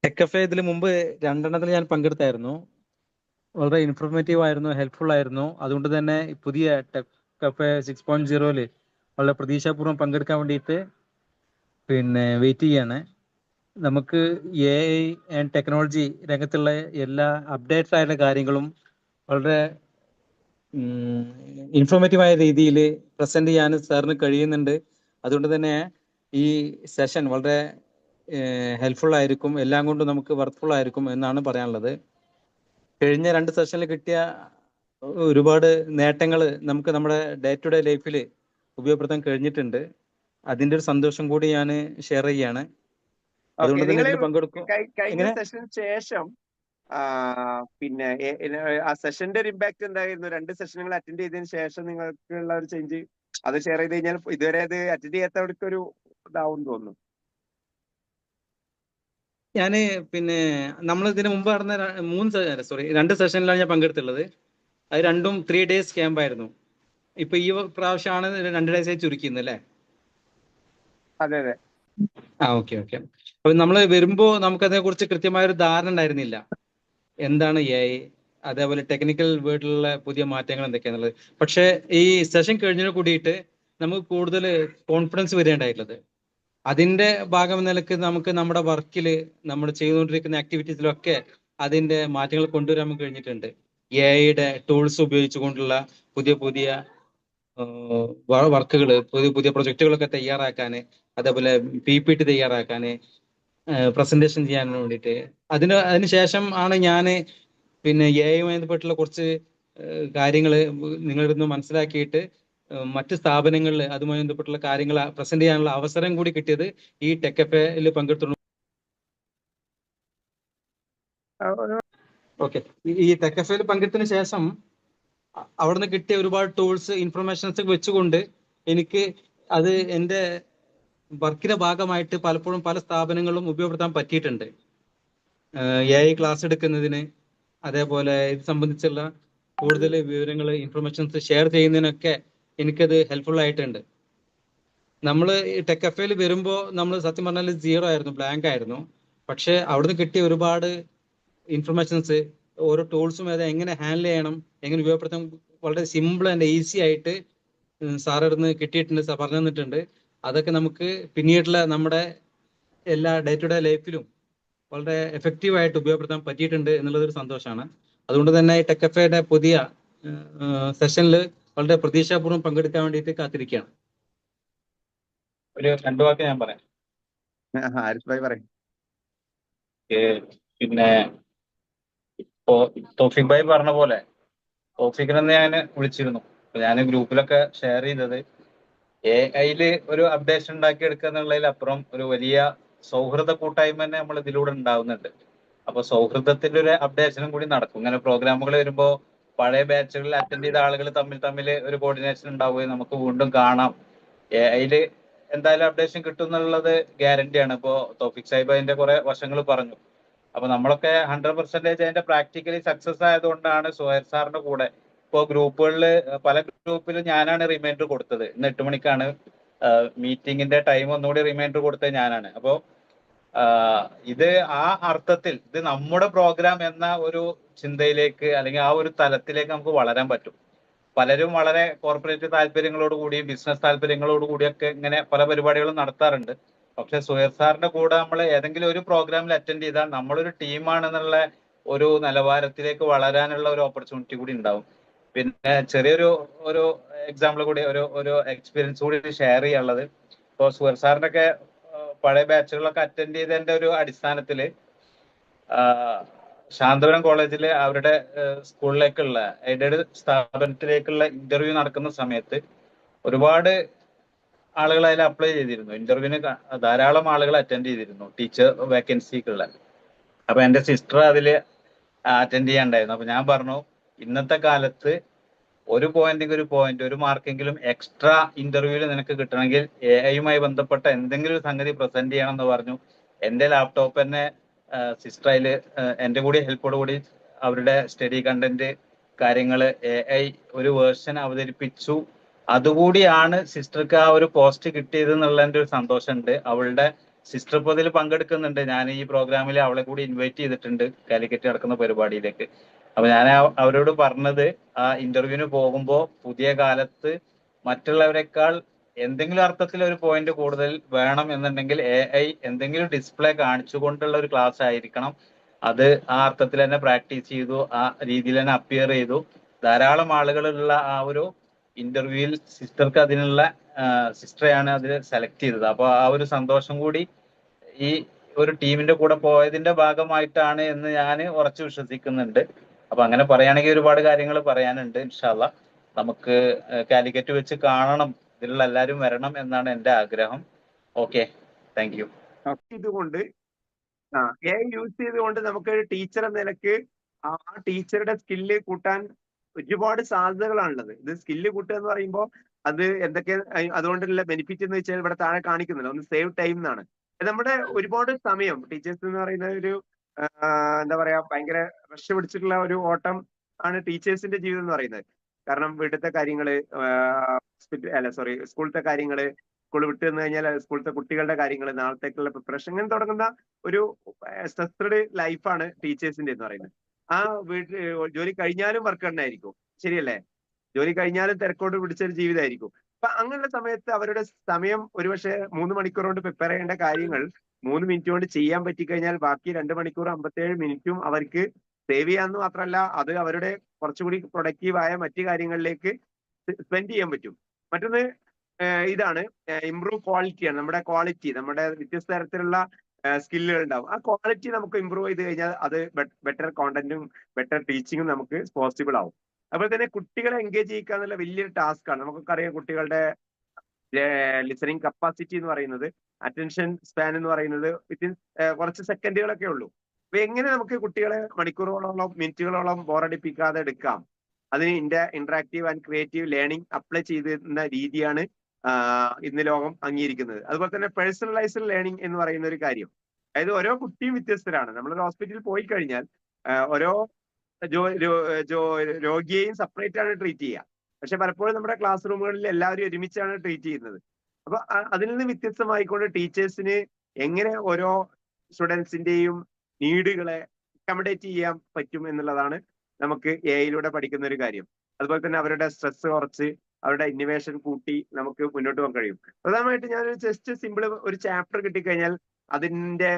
Tech cafe ഇതിന് മുമ്പ് 2 ഞാൻ പങ്കെടുത്തായിരുന്നു. വളരെ ഇൻഫോർമേറ്റീവ് ആയിരുന്നു, ഹെൽപ്ഫുൾ ആയിരുന്നു. അതുകൊണ്ട് തന്നെ പുതിയ ടെക് കഫേ 6.0 വളരെ പ്രതീക്ഷാപൂർവ്വം പങ്കെടുക്കാൻ വേണ്ടിയിട്ട് വെയിറ്റ് ചെയ്യാണ്. നമുക്ക് AI ആൻഡ് ടെക്നോളജി രംഗത്തുള്ള എല്ലാ അപ്ഡേറ്റ്സ് ആയിട്ടുള്ള കാര്യങ്ങളും വളരെ ഇൻഫോർമേറ്റീവായ രീതിയിൽ പ്രസന്റ് ചെയ്യാൻ സാറിന് കഴിയുന്നുണ്ട്. അതുകൊണ്ട് തന്നെ ഈ സെഷൻ വളരെ ഹെൽപ്ഫുൾ ആയിരിക്കും, എല്ലാം കൊണ്ടും നമുക്ക് വർക്ക്ഫുൾ ആയിരിക്കും എന്നാണ് പറയാനുള്ളത്. കഴിഞ്ഞ 2 സെഷനിൽ കിട്ടിയ ഒരുപാട് നേട്ടങ്ങൾ നമുക്ക് നമ്മുടെ ഡേ ടു ഡേ ലൈഫിൽ ഉപയോഗപ്പെടുത്താൻ കഴിഞ്ഞിട്ടുണ്ട്. അതിന്റെ ഒരു സന്തോഷം കൂടി ഞാൻ ഷെയർ ചെയ്യാണ്. അതുകൊണ്ട് തന്നെ ഇതിൽ പങ്കെടുക്കും. കഴിഞ്ഞ സെഷന് ശേഷം പിന്നെ ആ സെഷന്റെ ഒരു ഇമ്പാക്ട് എന്തായിരുന്നു? 2 സെഷനുകൾ അറ്റൻഡ് ചെയ്തതിന് ശേഷം നിങ്ങൾക്കുള്ള ഒരു ചേഞ്ച് അത് ഷെയർ ചെയ്ത് കഴിഞ്ഞാൽ ഇതുവരെ അത് അറ്റൻഡ് ചെയ്യാത്തവർക്ക് ഒരു ഇതാവും തോന്നുന്നു. ഞാന് നമ്മൾ ഇതിന് മുമ്പ് നടന്ന 2 സെഷനിലാണ് ഞാൻ പങ്കെടുത്തുള്ളത്. അത് രണ്ടും 3 days ക്യാമ്പ് ആയിരുന്നു. ഇപ്പൊ ഈ പ്രാവശ്യമാണ് 2 days ആയി ചുരുക്കിയത് അല്ലേ? അതെ അതെ. ഓക്കെ. അപ്പൊ നമ്മൾ വരുമ്പോ നമുക്ക് അതിനെ കുറിച്ച് കൃത്യമായ ഒരു ധാരണ ഉണ്ടായിരുന്നില്ല. എന്താണ് AI, അതേപോലെ ടെക്നിക്കൽ വേർഡിലുള്ള പുതിയ മാറ്റങ്ങൾ എന്തൊക്കെയാന്നുള്ളത്. പക്ഷെ ഈ സെഷൻ കഴിഞ്ഞതിന് കൂടിയിട്ട് നമുക്ക് കൂടുതൽ കോൺഫിഡൻസ് വരേണ്ടായിട്ടുള്ളത്. അതിന്റെ ഭാഗം നിലക്ക് നമുക്ക് നമ്മുടെ വർക്കിൽ നമ്മൾ ചെയ്തുകൊണ്ടിരിക്കുന്ന ആക്ടിവിറ്റീസിലൊക്കെ അതിന്റെ മാറ്റങ്ങൾ കൊണ്ടുവരാൻ നമുക്ക് കഴിഞ്ഞിട്ടുണ്ട്. AI ടൂൾസ് ഉപയോഗിച്ചുകൊണ്ടുള്ള പുതിയ വർക്കുകൾ, പുതിയ പ്രൊജക്ടുകളൊക്കെ തയ്യാറാക്കാൻ, അതേപോലെ PPT തയ്യാറാക്കാൻ, പ്രസന്റേഷൻ ചെയ്യാൻ വേണ്ടിയിട്ട്. അതിനുശേഷം ആണ് ഞാൻ AI-യുമായി ബന്ധപ്പെട്ടുള്ള കുറച്ച് കാര്യങ്ങൾ നിങ്ങളിൽ നിന്ന് മനസ്സിലാക്കിയിട്ട് മറ്റ് സ്ഥാപനങ്ങളിൽ അതുമായി ബന്ധപ്പെട്ടുള്ള കാര്യങ്ങൾ പ്രസന്റ് ചെയ്യാനുള്ള അവസരം കൂടി കിട്ടിയത് ഈ ടെക് കഫേയിൽ പങ്കെടുത്തുള്ളൂ. ഓക്കെ, ഈ ടെക് കഫേയിൽ പങ്കെടുത്തതിന് ശേഷം അവിടുന്ന് കിട്ടിയ ഒരുപാട് ടൂൾസ്, ഇൻഫർമേഷൻസ് വെച്ചുകൊണ്ട് എനിക്ക് അത് എൻ്റെ വർക്കിന്റെ ഭാഗമായിട്ട് പലപ്പോഴും പല സ്ഥാപനങ്ങളും ഉപയോഗപ്പെടുത്താൻ പറ്റിയിട്ടുണ്ട്. AI ക്ലാസ് എടുക്കുന്നതിന്, അതേപോലെ ഇത് സംബന്ധിച്ചുള്ള കൂടുതൽ വിവരങ്ങൾ, ഇൻഫർമേഷൻസ് ഷെയർ ചെയ്യുന്നതിനൊക്കെ എനിക്കത് ഹെൽപ്ഫുൾ ആയിട്ടുണ്ട്. നമ്മൾ ഈ ടെക് കഫേയിൽ വരുമ്പോൾ നമ്മൾ സത്യം പറഞ്ഞാൽ 0 ആയിരുന്നു, ബ്ലാങ്ക് ആയിരുന്നു. പക്ഷെ അവിടുന്ന് കിട്ടിയ ഒരുപാട് ഇൻഫർമേഷൻസ്, ഓരോ ടൂൾസും അത് എങ്ങനെ ഹാൻഡിൽ ചെയ്യണം, എങ്ങനെ ഉപയോഗപ്പെടുത്താൻ വളരെ സിമ്പിൾ ആൻഡ് ഈസി ആയിട്ട് സാറിടുന്ന് കിട്ടിയിട്ടുണ്ട്, പറഞ്ഞു തന്നിട്ടുണ്ട്. അതൊക്കെ നമുക്ക് പിന്നീടുള്ള നമ്മുടെ എല്ലാ ഡേ ടു ഡേ ലൈഫിലും വളരെ എഫക്റ്റീവ് ആയിട്ട് ഉപയോഗപ്പെടുത്താൻ പറ്റിയിട്ടുണ്ട് എന്നുള്ളതൊരു സന്തോഷമാണ്. അതുകൊണ്ട് തന്നെ ടെക് കഫേയുടെ പുതിയ സെഷനിൽ വളരെ പ്രതീക്ഷാപൂർവ്വം പങ്കെടുക്കാൻ വേണ്ടിയിട്ട് കാത്തിരിക്കുകയാണ്. ഒരു 2 വാക്ക് ഞാൻ പറയാം. ഇപ്പോ തോഫിക് ഭായി പറഞ്ഞ പോലെ തോഫിക്കിനെ ഞാൻ വിളിച്ചിരുന്നു. ഞാൻ ഗ്രൂപ്പിലൊക്കെ ഷെയർ ചെയ്തത് AI-യിൽ ഒരു അപ്ഡേഷൻ ഉണ്ടാക്കി എടുക്കുക എന്നുള്ളതിലപ്പുറം ഒരു വലിയ സൗഹൃദ കൂട്ടായ്മ തന്നെ നമ്മൾ ഇതിലൂടെ ഉണ്ടാവുന്നുണ്ട്. അപ്പൊ സൗഹൃദത്തിന്റെ ഒരു അപ്ഡേഷനും കൂടി നടക്കും. ഇങ്ങനെ പ്രോഗ്രാമുകൾ വരുമ്പോൾ പഴയ ബാച്ചുകളിൽ അറ്റൻഡ് ചെയ്ത ആളുകൾ തമ്മിൽ ഒരു കോർഡിനേഷൻ ഉണ്ടാവുകയും നമുക്ക് വീണ്ടും കാണാം. AI-യിൽ എന്തായാലും അപ്ഡേഷൻ കിട്ടും എന്നുള്ളത് ഗ്യാരണ്ടിയാണ്. ഇപ്പോ തോഫിക് സാഹിബ് അതിന്റെ കുറെ വശങ്ങൾ പറഞ്ഞു. അപ്പൊ നമ്മളൊക്കെ 100% അതിന്റെ പ്രാക്ടിക്കലി സക്സസ് ആയതുകൊണ്ടാണ് സുഹൈർ സാറിന്റെ കൂടെ ഇപ്പോ ഗ്രൂപ്പുകളിൽ പല ഗ്രൂപ്പിലും ഞാനാണ് റിമൈൻഡർ കൊടുത്തത്. ഇന്ന് 8 മണിക്കാണ് മീറ്റിംഗിന്റെ ടൈം ഒന്നുകൂടി റിമൈൻഡർ കൊടുത്തത് ഞാനാണ്. അപ്പോ ഇത് ആ അർത്ഥത്തിൽ ഇത് നമ്മുടെ പ്രോഗ്രാം എന്ന ഒരു ചിന്തയിലേക്ക്, അല്ലെങ്കിൽ ആ ഒരു തലത്തിലേക്ക് നമുക്ക് വളരാൻ പറ്റും. പലരും വളരെ കോർപ്പറേറ്റ് താല്പര്യങ്ങളോട് കൂടി, ബിസിനസ് താല്പര്യങ്ങളോട് കൂടിയൊക്കെ ഇങ്ങനെ പല പരിപാടികളും നടത്താറുണ്ട്. പക്ഷെ സുഹൈർ സാറിന്റെ കൂടെ നമ്മൾ ഏതെങ്കിലും ഒരു പ്രോഗ്രാമിൽ അറ്റൻഡ് ചെയ്താൽ നമ്മളൊരു ടീമാണെന്നുള്ള ഒരു നിലവാരത്തിലേക്ക് വളരാനുള്ള ഒരു ഓപ്പർച്യൂണിറ്റി കൂടി ഉണ്ടാവും. പിന്നെ ചെറിയൊരു എക്സാമ്പിൾ കൂടി, ഒരു എക്സ്പീരിയൻസ് കൂടി ഷെയർ ചെയ്യാനുള്ളത്, ഇപ്പോൾ സുഹൈർ സാറിന്റെ ഒക്കെ പഴയ ബാച്ചുകളൊക്കെ അറ്റൻഡ് ചെയ്തതിന്റെ ഒരു അടിസ്ഥാനത്തിൽ ശാന്തപുരം കോളേജിലെ അവരുടെ സ്കൂളിലേക്കുള്ള എയ്ഡഡ് സ്ഥാപനത്തിലേക്കുള്ള ഇന്റർവ്യൂ നടക്കുന്ന സമയത്ത് ഒരുപാട് ആളുകൾ അതിൽ അപ്ലൈ ചെയ്തിരുന്നു. ഇന്റർവ്യൂവിന് ധാരാളം ആളുകൾ അറ്റൻഡ് ചെയ്തിരുന്നു, ടീച്ചർ വേക്കൻസിക്കുള്ള. അപ്പൊ എന്റെ സിസ്റ്റർ അതിൽ അറ്റൻഡ് ചെയ്യാണ്ടായിരുന്നു. അപ്പൊ ഞാൻ പറഞ്ഞു, ഇന്നത്തെ കാലത്ത് ഒരു മാർക്കെങ്കിലും എക്സ്ട്രാ ഇന്റർവ്യൂവിൽ നിനക്ക് കിട്ടണമെങ്കിൽ AI-യുമായി ബന്ധപ്പെട്ട എന്തെങ്കിലും ഒരു സംഗതി പ്രസന്റ് ചെയ്യണം എന്ന് പറഞ്ഞു. എന്റെ ലാപ്ടോപ്പ് തന്നെ സിസ്റ്റർ അതിൽ എന്റെ കൂടി ഹെൽപ്പോട് കൂടി അവരുടെ സ്റ്റഡി കണ്ടന്റ് കാര്യങ്ങൾ AI ഒരു വേർഷൻ അവതരിപ്പിച്ചു. അതുകൂടിയാണ് സിസ്റ്റർക്ക് ആ ഒരു പോസ്റ്റ് കിട്ടിയത് എന്നുള്ളതിന്റെ ഒരു സന്തോഷമുണ്ട്. അവളുടെ സിസ്റ്റർ ഇപ്പോൾ ഇതിൽ പങ്കെടുക്കുന്നുണ്ട്. ഞാൻ ഈ പ്രോഗ്രാമിൽ അവളെ കൂടി ഇൻവൈറ്റ് ചെയ്തിട്ടുണ്ട് കാലിക്കറ്റ് നടക്കുന്ന പരിപാടിയിലേക്ക്. അപ്പൊ ഞാൻ അവരോട് പറഞ്ഞത് ആ ഇന്റർവ്യൂവിന് പോകുമ്പോൾ പുതിയ കാലത്ത് മറ്റുള്ളവരെക്കാൾ എന്തെങ്കിലും അർത്ഥത്തിൽ ഒരു പോയിന്റ് കൂടുതൽ വേണം എന്നുണ്ടെങ്കിൽ AI എന്തെങ്കിലും ഡിസ്പ്ലേ കാണിച്ചുകൊണ്ടുള്ള ഒരു ക്ലാസ് ആയിരിക്കണം. അത് ആ അർത്ഥത്തിൽ തന്നെ പ്രാക്ടീസ് ചെയ്തു, ആ രീതിയിൽ തന്നെ അപ്പിയർ ചെയ്തു. ധാരാളം ആളുകളുള്ള ആ ഒരു ഇന്റർവ്യൂവിൽ സിസ്റ്റർക്ക് അതിനുള്ള സിസ്റ്ററെയാണ് അതിൽ സെലക്ട് ചെയ്തത്. അപ്പൊ ആ ഒരു സന്തോഷം കൂടി ഈ ഒരു ടീമിന്റെ കൂടെ പോയതിന്റെ ഭാഗമായിട്ടാണ് എന്ന് ഞാൻ ഉറച്ചു വിശ്വസിക്കുന്നുണ്ട്. അപ്പൊ അങ്ങനെ പറയുകയാണെങ്കിൽ ഒരുപാട് കാര്യങ്ങൾ പറയാനുണ്ട്. ഇൻഷാല്ല നമുക്ക് കാലിക്കറ്റ് വെച്ച് കാണണം, ഇതിലുള്ള എല്ലാവരും വരണം എന്നാണ് എൻ്റെ ആഗ്രഹം. Okay, thank you. ഇതുകൊണ്ട് AI യൂസ് ചെയ്തുകൊണ്ട് നമുക്ക് ടീച്ചർ എന്ന നിലക്ക് ആ ടീച്ചറുടെ സ്കില്ല് കൂട്ടാൻ ഒരുപാട് സാധ്യതകളാണുള്ളത്. ഇത് സ്കില്ല് കൂട്ടുക എന്ന് പറയുമ്പോൾ അത് എന്തൊക്കെ അതുകൊണ്ടുള്ള ബെനിഫിറ്റ് എന്ന് വെച്ചാൽ ഇവിടെ താഴെ കാണിക്കുന്നില്ല. ഒന്ന് സേവ് ടൈം എന്നാണ്. നമ്മുടെ ഒരുപാട് സമയം ടീച്ചേഴ്സ് എന്ന് പറയുന്ന ഒരു എന്താ പറയാ ഭയങ്കര റഷ് പിടിച്ചിട്ടുള്ള ഒരു ഓട്ടം ആണ് ടീച്ചേഴ്സിന്റെ ജീവിതം എന്ന് പറയുന്നത്. കാരണം വീട്ടിലത്തെ കാര്യങ്ങള് സ്കൂളത്തെ കാര്യങ്ങള്, സ്കൂൾ വിട്ട് വന്നു കഴിഞ്ഞാൽ സ്കൂളത്തെ കുട്ടികളുടെ കാര്യങ്ങൾ, നാളത്തേക്കുള്ള പ്രിപ്പറേഷൻ, ഇങ്ങനെ തുടങ്ങുന്ന ഒരു സ്ട്രെസ്ഡ് ലൈഫാണ് ടീച്ചേഴ്സിന്റെ എന്ന് പറയുന്നത്. ആ ജോലി കഴിഞ്ഞാലും വർക്ക് ഉണ്ടായിരിക്കും, ശരിയല്ലേ? ജോലി കഴിഞ്ഞാലും തിരക്കോട് പിടിച്ചൊരു ജീവിതമായിരിക്കും. അപ്പൊ അങ്ങനെയുള്ള സമയത്ത് അവരുടെ സമയം ഒരുപക്ഷെ 3 മണിക്കൂർ കൊണ്ട് പ്രിപ്പയർ ചെയ്യേണ്ട കാര്യങ്ങൾ 3 മിനിറ്റ് കൊണ്ട് ചെയ്യാൻ പറ്റിക്കഴിഞ്ഞാൽ ബാക്കി 2 മണിക്കൂർ 57 മിനിറ്റും അവർക്ക് സേവ് ചെയ്യാന്ന് മാത്രമല്ല, അത് അവരുടെ കുറച്ചുകൂടി പ്രൊഡക്റ്റീവായ മറ്റു കാര്യങ്ങളിലേക്ക് സ്പെൻഡ് ചെയ്യാൻ പറ്റും. മറ്റൊന്ന് ഇതാണ് ഇംപ്രൂവ് ക്വാളിറ്റിയാണ്. നമ്മുടെ ക്വാളിറ്റി, നമ്മുടെ വ്യത്യസ്ത തരത്തിലുള്ള സ്കില്ലുകൾ ഉണ്ടാവും. ആ ക്വാളിറ്റി നമുക്ക് ഇമ്പ്രൂവ് ചെയ്ത് കഴിഞ്ഞാൽ അത് ബെറ്റർ കോണ്ടന്റും ബെറ്റർ ടീച്ചിങ്ങും നമുക്ക് പോസിബിൾ ആവും. അതുപോലെ തന്നെ കുട്ടികളെ എൻഗേജ് ചെയ്യിക്കുക എന്നുള്ള വലിയൊരു ടാസ്ക് ആണ്. നമുക്കൊക്കെ അറിയാം കുട്ടികളുടെ ലിസണിങ് കപ്പാസിറ്റി എന്ന് പറയുന്നത്, അറ്റൻഷൻ സ്പാൻ എന്ന് പറയുന്നത് വിത്തിൻ കുറച്ച് സെക്കൻഡുകളൊക്കെ ഉള്ളൂ. അപ്പൊ എങ്ങനെ നമുക്ക് കുട്ടികളെ മണിക്കൂറുകളോളം മിനിറ്റുകളോളം ബോറടിപ്പിക്കാതെ എടുക്കാം, അതിന് interactive and creative learning apply ചെയ്യുന്ന രീതിയാണ് ഇന്ന് ലോകം അംഗീകരിക്കുന്നത്. അതുപോലെ തന്നെ പേഴ്സണലൈസ്ഡ് ലേണിംഗ് എന്ന് പറയുന്ന ഒരു കാര്യം, അതായത് ഓരോ കുട്ടിയും വ്യത്യസ്തരാണ്. നമ്മളൊരു ഹോസ്പിറ്റലിൽ പോയി കഴിഞ്ഞാൽ ഓരോ രോഗിയെയും സെപ്പറേറ്റ് ആണ് ട്രീറ്റ് ചെയ്യുക. പക്ഷെ പലപ്പോഴും നമ്മുടെ ക്ലാസ് റൂമുകളിൽ എല്ലാവരും ഒരുമിച്ചാണ് ട്രീറ്റ് ചെയ്യുന്നത്. അപ്പൊ അതിൽ നിന്ന് വ്യത്യസ്തമായിക്കൊണ്ട് ടീച്ചേഴ്സിന് എങ്ങനെ ഓരോ സ്റ്റുഡൻസിന്റെയും നീഡുകളെ അക്കമഡേറ്റ് ചെയ്യാൻ പറ്റും എന്നുള്ളതാണ് നമുക്ക് AI പഠിക്കുന്ന ഒരു കാര്യം. അതുപോലെ തന്നെ അവരുടെ സ്ട്രെസ് കുറച്ച് അവരുടെ ഇന്നോവേഷൻ കൂട്ടി നമുക്ക് മുന്നോട്ട് പോകാൻ കഴിയും. പ്രധാനമായിട്ട് ഞാനൊരു ജസ്റ്റ് സിമ്പിൾ ഒരു ചാപ്റ്റർ കിട്ടിക്കഴിഞ്ഞാൽ അതിന്റെ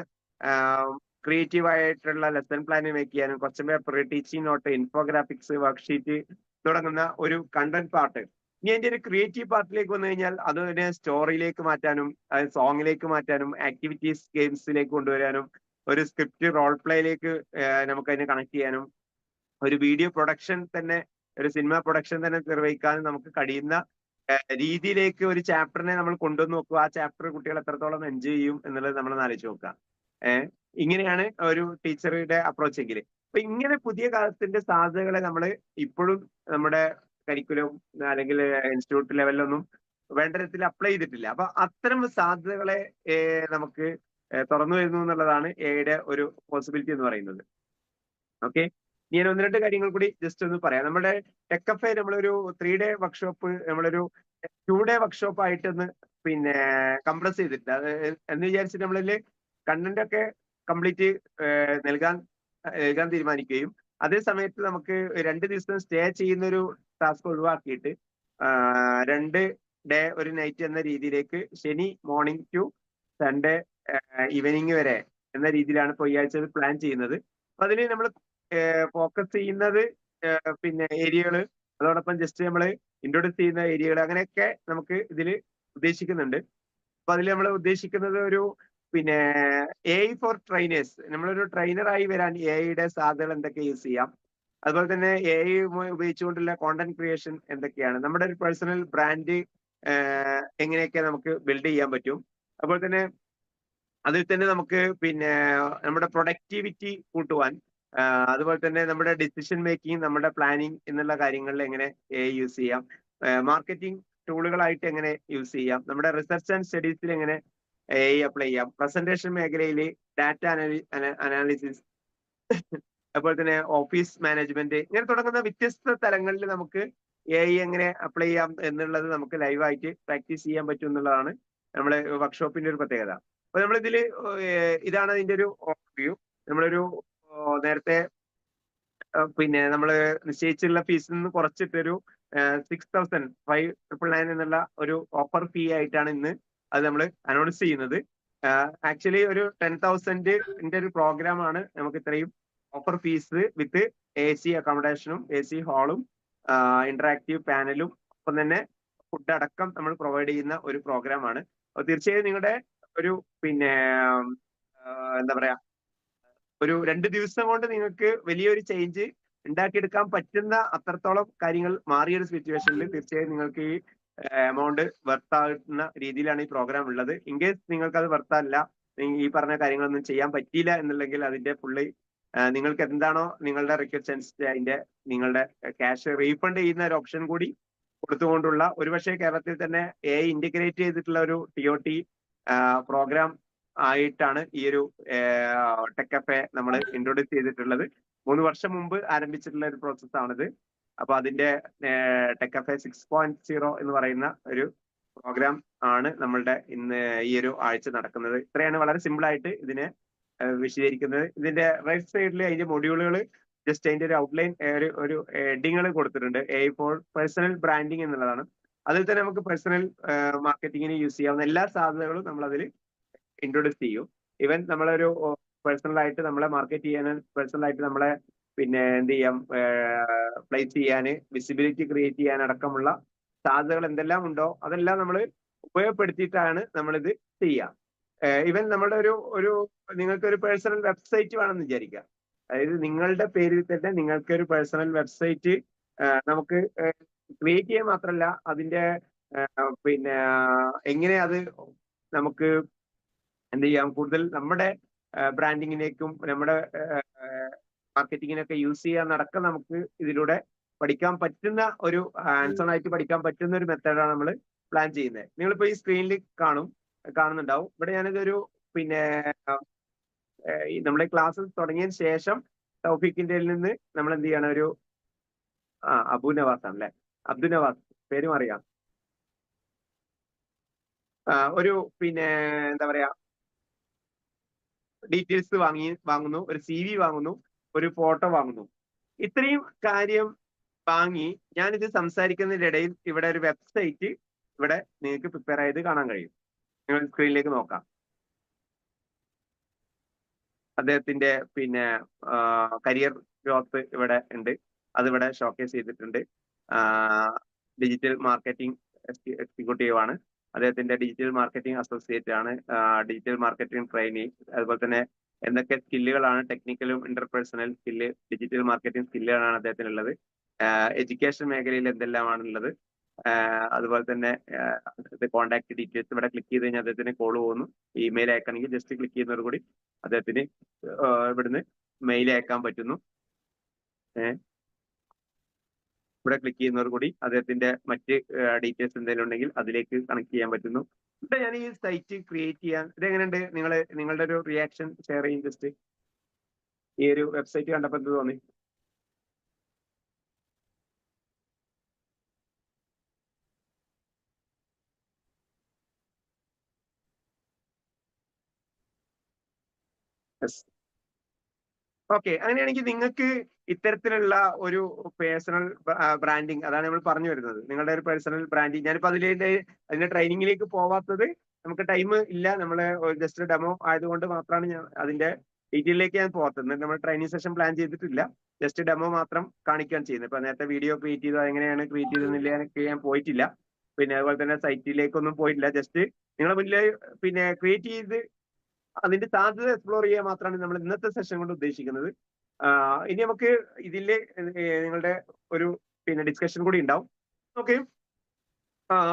ക്രിയേറ്റീവ് ആയിട്ടുള്ള ലെസൺ പ്ലാൻ മേക്ക് ചെയ്യാനും, question paper, teaching note, infographics, worksheet തുടങ്ങുന്ന ഒരു കണ്ടന്റ് പാർട്ട്. ഇനി അതിന്റെ ഒരു ക്രിയേറ്റീവ് പാർട്ടിലേക്ക് വന്നു കഴിഞ്ഞാൽ അതിനെ സ്റ്റോറിയിലേക്ക് മാറ്റാനും, സോങ്ങിലേക്ക് മാറ്റാനും, ആക്ടിവിറ്റീസ് ഗെയിംസിലേക്ക് കൊണ്ടുവരാനും, ഒരു സ്ക്രിപ്റ്റ് റോൾ പ്ലേയിലേക്ക് നമുക്ക് അതിനെ കണക്ട് ചെയ്യാനും, ഒരു വീഡിയോ പ്രൊഡക്ഷൻ തന്നെ, ഒരു സിനിമ പ്രൊഡക്ഷൻ തന്നെ നിർവഹിക്കാനും നമുക്ക് കഴിയുന്ന രീതിയിലേക്ക് ഒരു ചാപ്റ്ററിനെ നമ്മൾ കൊണ്ടുവന്ന് നോക്കുക. ആ ചാപ്റ്റർ കുട്ടികൾ എത്രത്തോളം എൻജോയ് ചെയ്യും എന്നുള്ളത് നമ്മൾ ആലോചിച്ച് നോക്കുക. ഇങ്ങനെയാണ് ഒരു ടീച്ചറുടെ അപ്രോച്ച് എങ്കിൽ. അപ്പൊ ഇങ്ങനെ പുതിയ കാലത്തിന്റെ സാധ്യതകളെ നമ്മൾ ഇപ്പോഴും നമ്മുടെ കരിക്കുലം അല്ലെങ്കിൽ ഇൻസ്റ്റിറ്റ്യൂട്ട് ലെവലിലൊന്നും വേണ്ട തരത്തിൽ അപ്ലൈ ചെയ്തിട്ടില്ല. അപ്പൊ അത്തരം സാധ്യതകളെ നമുക്ക് തുറന്നു വരുന്നു എന്നുള്ളതാണ് AI ഒരു പോസിബിലിറ്റി എന്ന് പറയുന്നത്. ഓക്കെ, ഞാൻ 1-2 കാര്യങ്ങൾ കൂടി ജസ്റ്റ് ഒന്ന് പറയാം. നമ്മുടെ ടെക്കഫെ നമ്മളൊരു 3 ഡേ വർക്ക്ഷോപ്പ്, നമ്മളൊരു 2 ഡേ വർക്ക്ഷോപ്പ് ആയിട്ടൊന്ന് കംപ്രസ് ചെയ്തിട്ട് അത് എന്ന് വിചാരിച്ചിട്ട് നമ്മളിൽ കണ്ടന്റ് ഒക്കെ കംപ്ലീറ്റ് നൽകാൻ തീരുമാനിക്കുകയും അതേ സമയത്ത് നമുക്ക് 2 ദിവസം സ്റ്റേ ചെയ്യുന്ന ഒരു ടാസ്ക് ഒഴിവാക്കിയിട്ട് 2 ഡേ 1 നൈറ്റ് എന്ന രീതിയിലേക്ക് ശനി മോർണിംഗ് ടു സൺഡേ ഈവനിങ് വരെ എന്ന രീതിയിലാണ് ഇപ്പോൾ ഈ ആഴ്ച പ്ലാൻ ചെയ്യുന്നത്. അപ്പൊ അതിന് നമ്മൾ ഫോക്കസ് ചെയ്യുന്നത് ഏരിയകള്, അതോടൊപ്പം ജസ്റ്റ് നമ്മൾ ഇൻട്രൊഡ്യൂസ് ചെയ്യുന്ന ഏരിയകൾ, അങ്ങനെയൊക്കെ നമുക്ക് ഇതിൽ ഉദ്ദേശിക്കുന്നുണ്ട്. അപ്പൊ അതിൽ നമ്മൾ ഉദ്ദേശിക്കുന്നത് ഒരു AI ഫോർ ട്രെയിനേഴ്സ്, നമ്മളൊരു ട്രെയിനറായി വരാൻ AI സാധ്യതകൾ എന്തൊക്കെ യൂസ് ചെയ്യാം, അതുപോലെ തന്നെ AI ഉപയോഗിച്ചുകൊണ്ടുള്ള കോണ്ടന്റ് ക്രിയേഷൻ എന്തൊക്കെയാണ്, നമ്മുടെ ഒരു പേഴ്സണൽ ബ്രാൻഡ് എങ്ങനെയൊക്കെ നമുക്ക് ബിൽഡ് ചെയ്യാൻ പറ്റും, അതുപോലെ തന്നെ അതിൽ തന്നെ നമുക്ക് നമ്മുടെ പ്രൊഡക്ടിവിറ്റി കൂട്ടുവാൻ, അതുപോലെ തന്നെ നമ്മുടെ ഡിസിഷൻ മേക്കിംഗ്, നമ്മുടെ പ്ലാനിങ് എന്നുള്ള കാര്യങ്ങളിൽ എങ്ങനെ AI യൂസ് ചെയ്യാം, മാർക്കറ്റിംഗ് ടൂളുകളായിട്ട് എങ്ങനെ യൂസ് ചെയ്യാം, നമ്മുടെ റിസർച്ച് ആൻഡ് സ്റ്റഡീസിൽ എങ്ങനെ AI അപ്ലൈ ചെയ്യാം, പ്രസന്റേഷൻ മേഖലയിൽ ഡാറ്റ അനാലിസിസ്, അതുപോലെ തന്നെ ഓഫീസ് മാനേജ്മെന്റ്, ഇങ്ങനെ തുടങ്ങുന്ന വ്യത്യസ്ത തലങ്ങളിൽ നമുക്ക് AI എങ്ങനെ അപ്ലൈ ചെയ്യാം എന്നുള്ളത് നമുക്ക് ലൈവായിട്ട് പ്രാക്ടീസ് ചെയ്യാൻ പറ്റും എന്നുള്ളതാണ് നമ്മുടെ വർക്ക്ഷോപ്പിന്റെ ഒരു പ്രത്യേകത. അപ്പൊ നമ്മളിതില് ഇതാണ് അതിന്റെ ഒരു ഓവർവ്യൂ. നമ്മളൊരു നേരത്തെ പിന്നെ നമ്മൾ നിശ്ചയിച്ചുള്ള ഫീസിൽ നിന്ന് കുറച്ചിട്ടൊരു 6,599 എന്നുള്ള ഒരു ഓഫർ ഫീ ആയിട്ടാണ് ഇന്ന് അത് നമ്മൾ അനൗൺസ് ചെയ്യുന്നത്. ആക്ച്വലി ഒരു 10,000 ഒരു പ്രോഗ്രാം ആണ് നമുക്ക് ഇത്രയും ഓഫർ ഫീസ് വിത്ത് AC അക്കോമഡേഷനും AC ഹാളും ഇന്ററാക്റ്റീവ് പാനലും ഒപ്പം തന്നെ ഫുഡ് അടക്കം നമ്മൾ പ്രൊവൈഡ് ചെയ്യുന്ന ഒരു പ്രോഗ്രാം ആണ്. അപ്പോൾ തീർച്ചയായും നിങ്ങളുടെ ഒരു പിന്നെ എന്താ പറയാ ഒരു 2 ദിവസം കൊണ്ട് നിങ്ങൾക്ക് വലിയൊരു ചേഞ്ച് ഉണ്ടാക്കിയെടുക്കാൻ പറ്റുന്ന അത്രത്തോളം കാര്യങ്ങൾ മാറിയൊരു സിറ്റുവേഷനിൽ തീർച്ചയായും നിങ്ങൾക്ക് ഈ എമൗണ്ട് വർത്താകുന്ന രീതിയിലാണ് ഈ പ്രോഗ്രാം ഉള്ളത്. ഇൻ കേസ് നിങ്ങൾക്ക് അത് വർത്തല്ല, ഈ പറഞ്ഞ കാര്യങ്ങളൊന്നും ചെയ്യാൻ പറ്റിയില്ല എന്നുണ്ടെങ്കിൽ അതിന്റെ ഫുള്ളി നിങ്ങൾക്ക് എന്താണോ നിങ്ങളുടെ റിക്വസ്റ്റ് അതിന്റെ നിങ്ങളുടെ ക്യാഷ് റീഫണ്ട് ചെയ്യുന്ന ഒരു ഓപ്ഷൻ കൂടി കൊടുത്തുകൊണ്ടുള്ള ഒരുപക്ഷെ കേരളത്തിൽ തന്നെ AI ഇന്റഗ്രേറ്റ് ചെയ്തിട്ടുള്ള ഒരു TOT പ്രോഗ്രാം ആയിട്ടാണ് ഈ ഒരു ടെക് കഫേ നമ്മൾ ഇൻട്രൊഡ്യൂസ് ചെയ്തിട്ടുള്ളത്. 3 വർഷം മുമ്പ് ആരംഭിച്ചിട്ടുള്ള ഒരു പ്രോസസ് ആണിത്. അപ്പൊ അതിന്റെ ടെക് കഫേ 6.0 എന്ന് പറയുന്ന ഒരു പ്രോഗ്രാം ആണ് നമ്മളുടെ ഇന്ന് ഈ ഒരു ആഴ്ച നടക്കുന്നത്. ഇത്രയാണ് വളരെ സിമ്പിൾ ആയിട്ട് ഇതിനെ വിശദീകരിക്കുന്നത്. ഇതിന്റെ റൈറ്റ് സൈഡിൽ അതിന്റെ മൊഡ്യൂളുകൾ ജസ്റ്റ് അതിന്റെ ഒരു ഔട്ട്ലൈൻ ഒരു ഹെഡിങ്ങൾ കൊടുത്തിട്ടുണ്ട്. AI ഫോർ പേഴ്സണൽ ബ്രാൻഡിങ് എന്നുള്ളതാണ്. അതിൽ തന്നെ നമുക്ക് പേഴ്സണൽ മാർക്കറ്റിങ്ങിന് യൂസ് ചെയ്യാവുന്ന എല്ലാ സാധ്യതകളും നമ്മൾ അതിൽ ഇൻട്രൊഡ്യൂസ് ചെയ്യും. ഈവൻ നമ്മളൊരു പേഴ്സണലായിട്ട് നമ്മളെ മാർക്കറ്റ് ചെയ്യാൻ, പേഴ്സണലായിട്ട് നമ്മളെ പിന്നെ എന്ത് ചെയ്യാം, പ്ലേസ് ചെയ്യാൻ, വിസിബിലിറ്റി ക്രിയേറ്റ് ചെയ്യാൻ അടക്കമുള്ള സാധ്യതകൾ എന്തെല്ലാം ഉണ്ടോ അതെല്ലാം നമ്മൾ ഉപയോഗപ്പെടുത്തിയിട്ടാണ് നമ്മളിത് ചെയ്യുക. ഈവൻ നമ്മുടെ ഒരു നിങ്ങൾക്ക് ഒരു പേഴ്സണൽ വെബ്സൈറ്റ് വേണമെന്ന് വിചാരിക്കുക. അതായത് നിങ്ങളുടെ പേരിൽ തന്നെ നിങ്ങൾക്ക് ഒരു പേഴ്സണൽ വെബ്സൈറ്റ് നമുക്ക് ക്രിയേറ്റ് ചെയ്യാൻ മാത്രമല്ല അതിന്റെ പിന്നെ എങ്ങനെ അത് നമുക്ക് എന്ത് ചെയ്യാം, കൂടുതൽ നമ്മുടെ ബ്രാൻഡിങ്ങിലേക്കും നമ്മുടെ മാർക്കറ്റിങ്ങിനൊക്കെ യൂസ് ചെയ്യാനടക്കം നമുക്ക് ഇതിലൂടെ പഠിക്കാൻ പറ്റുന്ന ഒരു ഹാൻഡ്സ് ഓൺ ആയിട്ട് പഠിക്കാൻ പറ്റുന്ന ഒരു മെത്തേഡാണ് നമ്മൾ പ്ലാൻ ചെയ്യുന്നത്. നിങ്ങളിപ്പോ ഈ സ്ക്രീനിൽ കാണുന്നുണ്ടാവും. ഇവിടെ ഞാനിതൊരു പിന്നെ നമ്മുടെ ക്ലാസ് തുടങ്ങിയതിന് ശേഷം തൗഫീഖിന്റെ നിന്ന് നമ്മൾ എന്ത് ചെയ്യണം, ഒരു അബു നവാസ് ആണല്ലേ, അബ്ദു നവാസ് പേരും അറിയാം. ഒരു പിന്നെ എന്താ പറയാ ഡീറ്റെയിൽസ് വാങ്ങുന്നു, ഒരു CV വാങ്ങുന്നു, ഒരു ഫോട്ടോ വാങ്ങുന്നു. ഇത്രയും കാര്യം വാങ്ങി ഞാനിത് സംസാരിക്കുന്നതിനിടയിൽ ഇവിടെ ഒരു വെബ്സൈറ്റ് ഇവിടെ നിങ്ങൾക്ക് പ്രിപ്പയർ ചെയ്ത് കാണാൻ കഴിയും. നിങ്ങൾ സ്ക്രീനിലേക്ക് നോക്കാം. അദ്ദേഹത്തിന്റെ പിന്നെ കരിയർ ഗ്രോത്ത് ഇവിടെ ഉണ്ട്, അതിവിടെ ഷോക്കേസ് ചെയ്തിട്ടുണ്ട്. ഡിജിറ്റൽ മാർക്കറ്റിംഗ് എക്സിക്യൂട്ടീവ് ആണ്, അദ്ദേഹത്തിന്റെ ഡിജിറ്റൽ മാർക്കറ്റിംഗ് അസോസിയേറ്റ് ആണ്, ഡിജിറ്റൽ മാർക്കറ്റിംഗ് ട്രെയിനി, അതുപോലെ തന്നെ എന്തൊക്കെ സ്കില്ലുകളാണ് ടെക്നിക്കലും ഇന്റർപേഴ്സണൽ സ്കില്ല്, ഡിജിറ്റൽ മാർക്കറ്റിംഗ് സ്കില്ലുകളാണ് അദ്ദേഹത്തിനുള്ളത്, എഡ്യൂക്കേഷൻ മേഖലയിൽ എന്തെല്ലാമാണുള്ളത്, അതുപോലെ തന്നെ കോൺടാക്ട് ഡീറ്റെയിൽസ് ഇവിടെ ക്ലിക്ക് ചെയ്ത് കഴിഞ്ഞാൽ അദ്ദേഹത്തിന് കോൾ പോകുന്നു. ഇമെയിൽ അയക്കണമെങ്കിൽ ജസ്റ്റ് ക്ലിക്ക് ചെയ്യുന്നതോടുകൂടി അദ്ദേഹത്തിന് ഇവിടുന്ന് മെയിൽ അയക്കാൻ പറ്റുന്നു. ഇവിടെ ക്ലിക്ക് ചെയ്യുന്നതോടുകൂടി അദ്ദേഹത്തിന്റെ മറ്റ് ഡീറ്റെയിൽസ് എന്തെങ്കിലും ഉണ്ടെങ്കിൽ അതിലേക്ക് കണക്ട് ചെയ്യാൻ പറ്റുന്നു. ഇവിടെ ഞാൻ ഈ സൈറ്റ് ക്രിയേറ്റ് ചെയ്യാൻ ഇതെങ്ങനെയുണ്ട്, നിങ്ങളുടെ ഒരു റിയാക്ഷൻ ഷെയർ ചെയ്യും. ജസ്റ്റ് ഈ ഒരു വെബ്സൈറ്റ് കണ്ടപ്പോൾ എന്ത് തോന്നി? ഓക്കെ, അങ്ങനെയാണെങ്കിൽ നിങ്ങൾക്ക് ഇത്തരത്തിലുള്ള ഒരു പേഴ്സണൽ ബ്രാൻഡിങ്, അതാണ് നമ്മൾ പറഞ്ഞു വരുന്നത്, നിങ്ങളുടെ ഒരു പേഴ്സണൽ ബ്രാൻഡിങ്. ഞാനിപ്പോ അതിന്റെ ട്രെയിനിങ്ങിലേക്ക് പോവാത്തത് നമുക്ക് ടൈം ഇല്ല, നമ്മള് ജസ്റ്റ് ഡെമോ ആയതുകൊണ്ട് മാത്രമാണ് ഞാൻ അതിന്റെ ഡീറ്റെയിലേക്ക് ഞാൻ പോകാത്തത്. നമ്മൾ ട്രെയിനിങ് സെഷൻ പ്ലാൻ ചെയ്തിട്ടില്ല, ജസ്റ്റ് ഡെമോ മാത്രം കാണിക്കാൻ ചെയ്യുന്നത്. ഇപ്പൊ നേരത്തെ വീഡിയോ ക്രിയേറ്റ് ചെയ്തത് എങ്ങനെയാണ് ക്രിയേറ്റ് ചെയ്തെന്നില്ല ഞാൻ പോയിട്ടില്ല. പിന്നെ അതുപോലെ തന്നെ സൈറ്റിലേക്കൊന്നും പോയിട്ടില്ല. ജസ്റ്റ് നിങ്ങളെ മുന്നിൽ പിന്നെ ക്രിയേറ്റ് ചെയ്ത് അതിന്റെ സാധ്യത എക്സ്പ്ലോർ ചെയ്യാൻ മാത്രമാണ് നമ്മൾ ഇന്നത്തെ സെഷൻ കൊണ്ട് ഉദ്ദേശിക്കുന്നത്. ഇനി നമുക്ക് ഇതിലെ നിങ്ങളുടെ ഒരു പിന്നെ ഡിസ്കഷൻ കൂടി ഉണ്ടാവും. ഓക്കെ,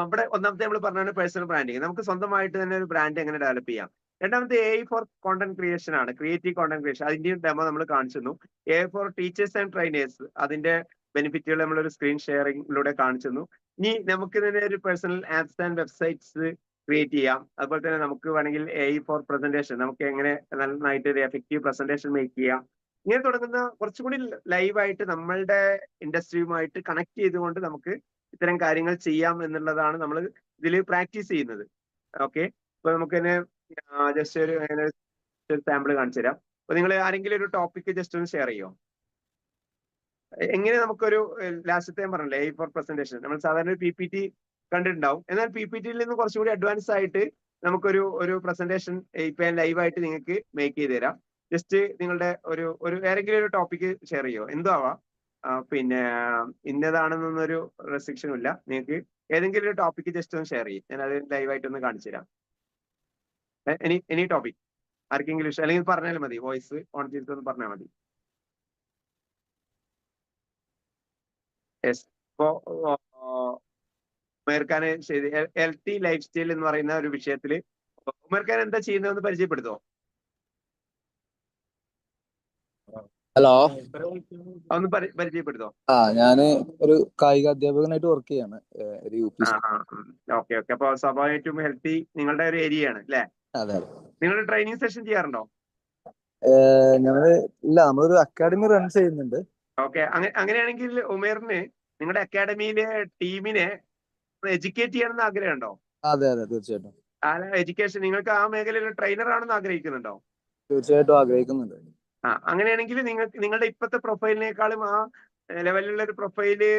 ഇവിടെ ഒന്നാമത്തെ നമ്മൾ പറഞ്ഞാണ് പേഴ്സണൽ ബ്രാൻഡിങ്. നമുക്ക് സ്വന്തമായിട്ട് തന്നെ ഒരു ബ്രാൻഡ് എങ്ങനെ ഡെവലപ്പ് ചെയ്യാം. രണ്ടാമത്തെ AI ഫോർ കോണ്ടന്റ് ക്രിയേഷൻ ആണ്, ക്രിയേറ്റീവ് കോണ്ടന്റ് ക്രിയേഷൻ. അതിന്റെയും ഡെമോ നമ്മൾ കാണിച്ചു തന്നു. AI four teachers and trainers, അതിന്റെ ബെനിഫിറ്റുകൾ നമ്മളൊരു സ്ക്രീൻ ഷെയറിംഗിലൂടെ കാണിച്ചു തന്നു. ഇനി നമുക്ക് തന്നെ ഒരു personal apps and websites create ചെയ്യാം. അതുപോലെ തന്നെ നമുക്ക് വേണമെങ്കിൽ AI ഫോർ പ്രസന്റേഷൻ, നമുക്ക് എങ്ങനെ നന്നായിട്ട് ഒരു എഫക്റ്റീവ് പ്രസന്റേഷൻ മേക്ക് ചെയ്യാം. ഇങ്ങനെ തുടങ്ങുന്ന കുറച്ചുകൂടി ലൈവായിട്ട് നമ്മളുടെ ഇൻഡസ്ട്രിയുമായിട്ട് കണക്ട് ചെയ്തുകൊണ്ട് നമുക്ക് ഇത്തരം കാര്യങ്ങൾ ചെയ്യാം എന്നുള്ളതാണ് നമ്മൾ ഇതിൽ പ്രാക്ടീസ് ചെയ്യുന്നത്. ഓക്കെ, ഇപ്പൊ നമുക്ക് തന്നെ ജസ്റ്റ് ഒരു സാമ്പിൾ കാണിച്ചു തരാം. അപ്പൊ നിങ്ങൾ ആരെങ്കിലും ഒരു ടോപ്പിക് ജസ്റ്റ് ഒന്ന് ഷെയർ ചെയ്യോ? എങ്ങനെ നമുക്കൊരു ലാസ്റ്റത്തെ ഞാൻ പറഞ്ഞില്ലേ ഫോർ പ്രസന്റേഷൻ നമ്മൾ സാധാരണ പി പി ടി കണ്ടിട്ടുണ്ടാവും. എന്നാൽ പി പി ടിയിൽ നിന്ന് കുറച്ചുകൂടി അഡ്വാൻസ് ആയിട്ട് നമുക്കൊരു പ്രസന്റേഷൻ ഇപ്പൊ ലൈവായിട്ട് നിങ്ങൾക്ക് മേക്ക് ചെയ്ത് തരാം. ജസ്റ്റ് നിങ്ങളുടെ ഒരു ഏതെങ്കിലും ഒരു ടോപ്പിക് ഷെയർ ചെയ്യോ? എന്തോ ആവാം. പിന്നെ ഇന്നതാണെന്നൊരു റെസ്ട്രിക്ഷനും ഇല്ല. നിങ്ങൾക്ക് ഏതെങ്കിലും ഒരു ടോപ്പിക് ജസ്റ്റ് ഒന്ന് ഷെയർ ചെയ്യും. ഞാൻ അത് ലൈവായിട്ട് ഒന്ന് കാണിച്ചു തരാം. എനി ടോപ്പിക് ആർക്കെങ്കിലും ഇഷ്ടം അല്ലെങ്കിൽ പറഞ്ഞാലും മതി. വോയിസ് ഓൺ ചെയ്തിട്ടൊന്ന് പറഞ്ഞാൽ മതി. യെസ്. ഇപ്പോ ഉമേർ ഖാൻ ശരി ഹെൽത്തി ലൈഫ് സ്റ്റൈൽ എന്ന് പറയുന്ന ഒരു വിഷയത്തിൽ ഉമേർ ഖാൻ എന്താ ചെയ്യുന്നതെന്ന് പരിചയപ്പെടുത്തോ? ഹലോ, ഒന്ന് പരിചയപ്പെടുത്തോ? ഞാന് ഒരു കായിക അധ്യാപകനായിട്ട് വർക്ക് ചെയ്യാണ് ഒരു യു പി സ്കൂൾ. ഓക്കെ. അപ്പൊ സ്വാഭാവികമായിട്ടും ഹെൽത്തി നിങ്ങളുടെ ഒരു ഏരിയ ആണ് അല്ലേ? അതെ. നിങ്ങൾ ട്രെയിനിങ് സെഷൻ ചെയ്യാറുണ്ടോ? നമ്മളൊരു അക്കാഡമി റൺ ചെയ്യുന്നുണ്ട്. ഓക്കെ. അങ്ങനെയാണെങ്കിൽ ഉമേറിന് നിങ്ങളുടെ അക്കാഡമിയിലെ ടീമിനെ എഡ്യൂക്കേറ്റ് ചെയ്യണമെന്ന് ആഗ്രഹമുണ്ടോ? അതെ, തീർച്ചയായിട്ടും. എഡ്യൂക്കേഷൻ നിങ്ങൾക്ക് ആ മേഖലയിൽ ട്രെയിനർ ആണെന്ന് ആഗ്രഹിക്കുന്നുണ്ടോ? തീർച്ചയായിട്ടും ആഗ്രഹിക്കുന്നുണ്ട്. അങ്ങനെയാണെങ്കിൽ നിങ്ങളുടെ ഇപ്പോഴത്തെ പ്രൊഫൈലിനേക്കാളും ആ ലെവലിലുള്ള ഒരു പ്രൊഫൈല്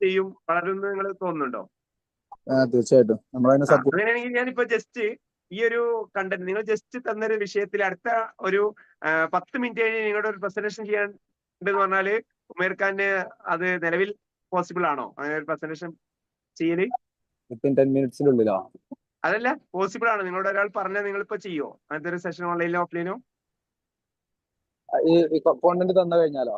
ചെയ്യും വളരുമെന്ന് നിങ്ങൾ തോന്നുന്നുണ്ടോ? തീർച്ചയായിട്ടും നമ്മളതിനെ സപ്പോർട്ട്. അങ്ങനെയാണെങ്കിൽ ഞാനിപ്പോ ജസ്റ്റ് ഈ ഒരു കണ്ടന്റ് നിങ്ങൾ ജസ്റ്റ് തന്നൊരു വിഷയത്തിൽ അടുത്ത ഒരു 10 മിനിറ്റ് കഴിഞ്ഞ് നിങ്ങളുടെ ഒരു പ്രസന്റേഷൻ ചെയ്യാണ്ടെന്ന് പറഞ്ഞാല് ഉമേർ ഖാന് അത് നിലവിൽ പോസിബിൾ ആണോ അങ്ങനെ ഒരു പ്രസന്റേഷൻ ചെയ്യല്? 10 മിനിറ്റ്സിനുള്ളിലോ? അതല്ല, പോസിബിൾ ആണോ? നിങ്ങളോട് ഒരാൾ പറഞ്ഞാൽ നിങ്ങളിപ്പോ ചെയ്യോ അങ്ങനത്തെ ഒരു സെഷൻ ഓൺലൈനിലോ ഓഫ്ലൈനോ? ഈ കോണ്ടന്റ് തന്നു കഴിഞ്ഞാലോ?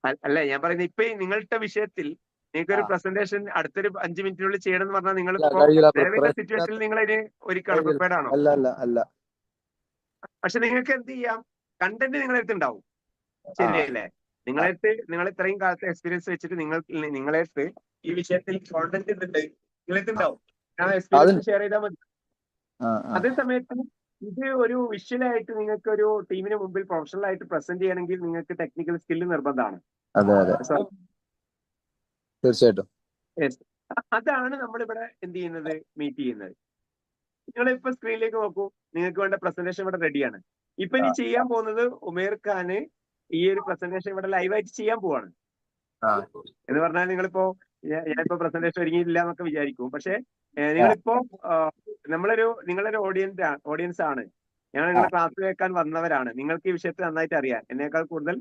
അല്ല, ഞാൻ പറയുന്നത് ഇപ്പൊ നിങ്ങളുടെ വിഷയത്തിൽ നിങ്ങൾക്കൊരു പ്രസന്റേഷൻ അടുത്തൊരു 5 മിനിറ്റിനുള്ളിൽ ചെയ്യണം എന്ന് പറഞ്ഞാൽ നിങ്ങൾ നിലവിലെ സിറ്റുവേഷനിൽ നിങ്ങൾ അതിന് ഒരുക്കാണ് പ്രിപ്പയർഡ് ആണോ? അല്ല. പക്ഷെ നിങ്ങൾക്ക് എന്ത് ചെയ്യാം, കണ്ടന്റ് നിങ്ങളടുത്ത് ഉണ്ടാവും. ശരിയല്ലേ? നിങ്ങൾ ഇത്രയും കാലത്തെ എക്സ്പീരിയൻസ് വെച്ചിട്ട് നിങ്ങളടുത്ത് ഈ വിഷയത്തിൽ കോണ്ടന്റ് നിങ്ങളടുത്ത് ഉണ്ടാവും. ആ എക്സ്പീരിയൻസ് ഷെയർ ചെയ്താൽ മതി. അതേ സമയത്ത് ഇത് ഒരു വിഷ്വലായിട്ട് നിങ്ങൾക്ക് ഒരു ടീമിന് മുമ്പിൽ പ്രൊഫഷണൽ ആയിട്ട് പ്രസന്റ് ചെയ്യണമെങ്കിൽ നിങ്ങൾക്ക് ടെക്നിക്കൽ സ്കില്ല് നിർബന്ധമാണ്. അതെ, തീർച്ചയായിട്ടും. അതാണ് നമ്മളിവിടെ എന്ത് ചെയ്യുന്നത്, മീറ്റ് ചെയ്യുന്നത്. നിങ്ങളിപ്പോ സ്ക്രീനിലേക്ക് നോക്കൂ, നിങ്ങൾക്ക് വേണ്ട പ്രസന്റേഷൻ ഇവിടെ റെഡിയാണ്. ഇപ്പൊ ഇനി ചെയ്യാൻ പോകുന്നത് ഉമേർ ഖാന് ഈ ഒരു പ്രസന്റേഷൻ ഇവിടെ ലൈവായിട്ട് ചെയ്യാൻ പോവാണ്. എന്ന് പറഞ്ഞാൽ ഞാനിപ്പോ പ്രസന്റേഷൻ ഒരുങ്ങിയില്ല എന്നൊക്കെ വിചാരിക്കും. പക്ഷെ നിങ്ങളിപ്പോ നിങ്ങളൊരു ഓഡിയൻസ് ആണ്. ഞങ്ങൾ നിങ്ങളെ ക്ലാസ് കേൾക്കാൻ വന്നവരാണ്. നിങ്ങൾക്ക് ഈ വിഷയത്തിൽ നന്നായിട്ട് അറിയാം. എന്നേക്കാൾ കൂടുതൽ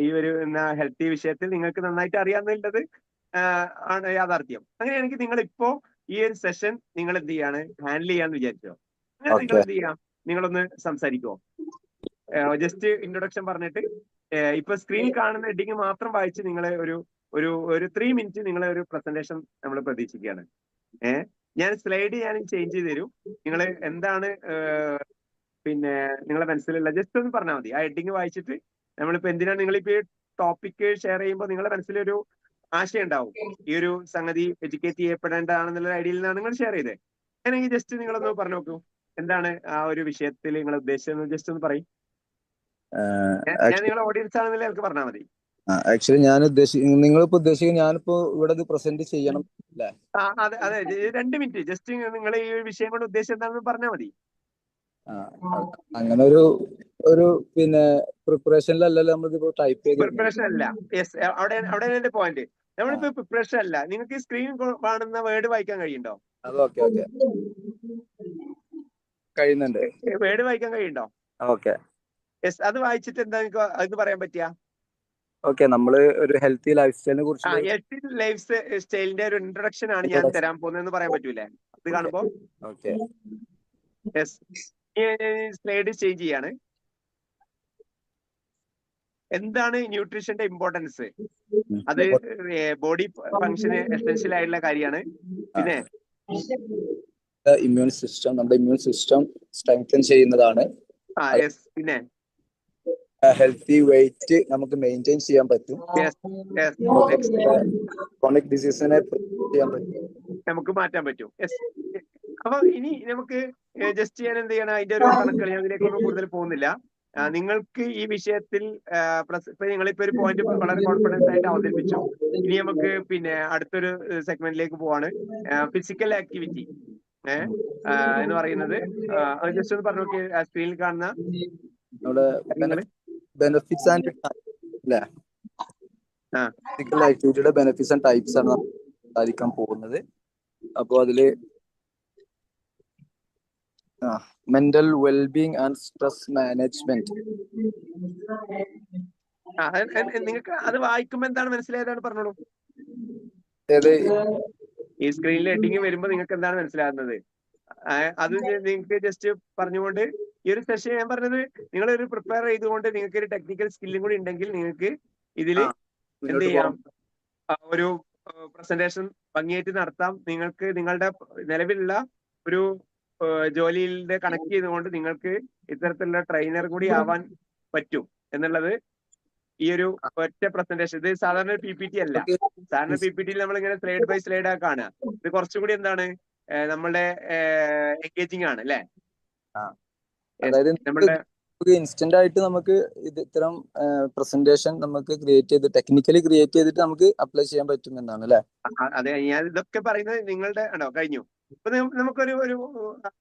ഈ ഒരു ഹെൽത്തി വിഷയത്തിൽ നിങ്ങൾക്ക് നന്നായിട്ട് അറിയാമെന്നുള്ളത് ആണ് യാഥാർത്ഥ്യം. അങ്ങനെയാണെങ്കിൽ നിങ്ങളിപ്പോ ഈ ഒരു സെഷൻ നിങ്ങൾ എന്ത് ചെയ്യാണ്, ഹാൻഡിൽ ചെയ്യാന്ന് വിചാരിച്ചോ? അങ്ങനെ നിങ്ങൾ എന്ത് ചെയ്യാം, നിങ്ങളൊന്ന് സംസാരിക്കുമോ? ജസ്റ്റ് ഇൻട്രൊഡക്ഷൻ പറഞ്ഞിട്ട് ഇപ്പൊ സ്ക്രീനിൽ കാണുന്ന ഹെഡിങ് മാത്രം വായിച്ച് നിങ്ങളെ ഒരു 3 മിനിറ്റ് നിങ്ങളെ ഒരു പ്രസന്റേഷൻ നമ്മൾ പ്രതീക്ഷിക്കുകയാണ്. ഞാൻ സ്ലൈഡ് ചേഞ്ച് ചെയ്ത് തരും. നിങ്ങൾ എന്താണ് പിന്നെ നിങ്ങളെ മനസ്സിലുള്ള ജസ്റ്റ് ഒന്ന് പറഞ്ഞാൽ മതി. ആ ഹെഡിങ് വായിച്ചിട്ട് നമ്മളിപ്പോ എന്തിനാണ് നിങ്ങളിപ്പോ ഈ ടോപ്പിക് ഷെയർ ചെയ്യുമ്പോൾ നിങ്ങളുടെ മനസ്സിലൊരു ആശയം ഉണ്ടാവും. ഈ ഒരു സംഗതി എഡ്യൂക്കേറ്റ് ചെയ്യപ്പെടേണ്ടതാണെന്നുള്ള ഐഡിയയിൽ നിന്നാണ് നിങ്ങൾ ഷെയർ ചെയ്തത്. അങ്ങനെയെങ്കിൽ ജസ്റ്റ് നിങ്ങളൊന്ന് പറഞ്ഞു നോക്കൂ, എന്താണ് ആ ഒരു വിഷയത്തിൽ നിങ്ങൾ ഉദ്ദേശിച്ചത് ജസ്റ്റ് ഒന്ന് പറയും. ഞാൻ നിങ്ങളെ ഓഡിയൻസ് ആണെന്നില്ല എനിക്ക് പറഞ്ഞാൽ മതി. ആക്ച്വലി നിങ്ങളിപ്പോ ഉദ്ദേശിക്കുന്നത് ഞാനിപ്പോ ഇവിടെ പ്രസന്റ് ചെയ്യണം അല്ലേ? അതെ 2 മിനിറ്റ് ജസ്റ്റ് നിങ്ങൾ ഈ വിഷയം കൊണ്ട് ഉദ്ദേശം എന്താണെന്ന് പറഞ്ഞാൽ മതി. അങ്ങനെ ഒരു പിന്നെ പ്രിപ്പറേഷനിലല്ലല്ലോ നമ്മളിപ്പോ ടൈപ്പ് ചെയ്ത്. പ്രിപ്പറേഷൻ അല്ല. യെസ്, അവിടെ എന്റെ പോയിന്റ്. നമ്മളിപ്പോ പ്രിപ്പറേഷൻ അല്ല. നിങ്ങൾക്ക് ഈ സ്ക്രീൻ കാണുന്ന വേർഡ് വായിക്കാൻ കഴിയുന്നുണ്ടോ? അത് ഓക്കെ കഴിയുന്നുണ്ട്. വേർഡ് വായിക്കാൻ കഴിയുന്നുണ്ടോ? ഓക്കെ. യെസ്, അത് വായിച്ചിട്ട് എന്താ നിങ്ങൾക്ക് അത് പറയാൻ പറ്റിയ? ഓക്കെ, നമ്മള് ഒരു ഹെൽത്തി ലൈഫ് സ്റ്റൈലിനെ കുറിച്ച് ഹെൽത്തി ലൈഫ് സ്റ്റൈലിന്റെ ഒരു ഇൻട്രൊഡക്ഷൻ ആണ് ഞാൻ തരാൻ പോകുന്നതെന്ന് പറയാൻ പറ്റൂലേ ഇത് കാണുമ്പോ? ഓക്കെ. യെസ്, സ്ലൈഡ് ചേഞ്ച് ചെയ്യാണ്. എന്താണ് ന്യൂട്രീഷന്റെ ഇമ്പോർട്ടൻസ്? അത് ബോഡി ഫംഗ്ഷന് എസെൻഷ്യൽ ആയിട്ടുള്ള കാര്യമാണ്. പിന്നെ നമ്മുടെ ഇമ്മ്യൂൺ സിസ്റ്റം സ്ട്രെങ്തൻ ചെയ്യുന്നതാണ്. യെസ്, പിന്നെ ഹെൽത്തി വെയിറ്റ് നമുക്ക് മെയിൻറ്റെയിൻ ചെയ്യാൻ പറ്റും. ക്രോണിക് ഡിസീസിനെ ചെയ്യാൻ പറ്റും, നമുക്ക് മാറ്റാൻ പറ്റും. യെസ്. അപ്പൊ ഇനി നമുക്ക് ജസ്റ്റ് ഞാൻ എന്ത് ചെയ്യണം, അതിന്റെ ഒരു കണക്കുകൾ ഞാൻ ഇതിലേക്കൊന്നും കൂടുതൽ പോകുന്നില്ല. നിങ്ങൾക്ക് ഈ വിഷയത്തിൽ നിങ്ങളിപ്പോ ഒരു പോയിന്റ് വളരെ കോൺഫിഡൻസ് ആയിട്ട് അവതരിപ്പിച്ചു. ഇനി നമുക്ക് പിന്നെ അടുത്തൊരു സെഗ്മെന്റിലേക്ക് പോവാണ്, ഫിസിക്കൽ ആക്ടിവിറ്റി. എന്ന് പറയുന്നത് അത് ജസ്റ്റ് ഒന്ന് പറഞ്ഞു നോക്കി സ്ക്രീനിൽ കാണുന്ന നമ്മുടെ കാര്യങ്ങള്. ബെനിഫിറ്റ്സ് ആൻഡ് അല്ലേ, ആ ഫിസിക്കൽ ആക്ടിവിറ്റിയുടെ ബെനിഫിറ്റ്സ് ആൻഡ് ടൈപ്സ് ആണ് നമ്മൾ സംസാരിക്കാൻ പോകുന്നത്. അപ്പോൾ അതില് mental wellbeing and stress management. നിങ്ങൾക്ക് അത് വായിക്കുമ്പോ എന്താണ് മനസ്സിലായതാണ് പറഞ്ഞോളൂ. അതായത് ഈ സ്ക്രീനിൽ ഹെഡിങ് വരുമ്പോ നിങ്ങൾക്ക് എന്താണ് മനസ്സിലാകുന്നത് അത് നിങ്ങൾക്ക് ജസ്റ്റ് പറഞ്ഞുകൊണ്ട് ഈ ഒരു സെഷൻ ഞാൻ പറഞ്ഞത് നിങ്ങൾ ഒരു പ്രിപ്പയർ ചെയ്തുകൊണ്ട് നിങ്ങൾക്ക് ഒരു ടെക്നിക്കൽ സ്കില്ലും കൂടി ഉണ്ടെങ്കിൽ നിങ്ങൾക്ക് ഇതില് എന്ത് മുന്നോട്ട് ചെയ്യാം, പോകാം. ഒരു പ്രസന്റേഷൻ ഭംഗിയായിട്ട് നടത്താം. നിങ്ങൾക്ക് നിങ്ങളുടെ നിലവിലുള്ള ഒരു ജോലിയുടെ കണക്ട് ചെയ്തുകൊണ്ട് നിങ്ങൾക്ക് ഇത്തരത്തിലുള്ള ട്രെയിനർ കൂടി ആവാൻ പറ്റും എന്നുള്ളത് ഈ ഒരു ഒറ്റ പ്രസന്റേഷൻ. ഇത് സാധാരണ PPT അല്ല. സാധാരണ PPTയിൽ നമ്മൾ ഇങ്ങനെ സ്ലൈഡ് ബൈ സ്ലൈഡ് ആ കാണുക. ഇത് കുറച്ചുകൂടി എന്താണ് നമ്മളുടെ എൻഗേജിങ് ആണ് അല്ലെ. അതായത് നമ്മളുടെ ഇൻസ്റ്റന്റ് ആയിട്ട് നമുക്ക് ഇത്തരം പ്രസന്റേഷൻ നമുക്ക് ക്രിയേറ്റ് ചെയ്ത് ടെക്നിക്കലി ക്രിയേറ്റ് ചെയ്തിട്ട് നമുക്ക് അപ്ലൈ ചെയ്യാൻ പറ്റും എന്നാണ് അല്ലെ. അതെ, ഞാൻ ഇതൊക്കെ പറയുന്നത് നിങ്ങളുടെ ആണോ കഴിഞ്ഞു. ഇപ്പൊ നമുക്കൊരു ഒരു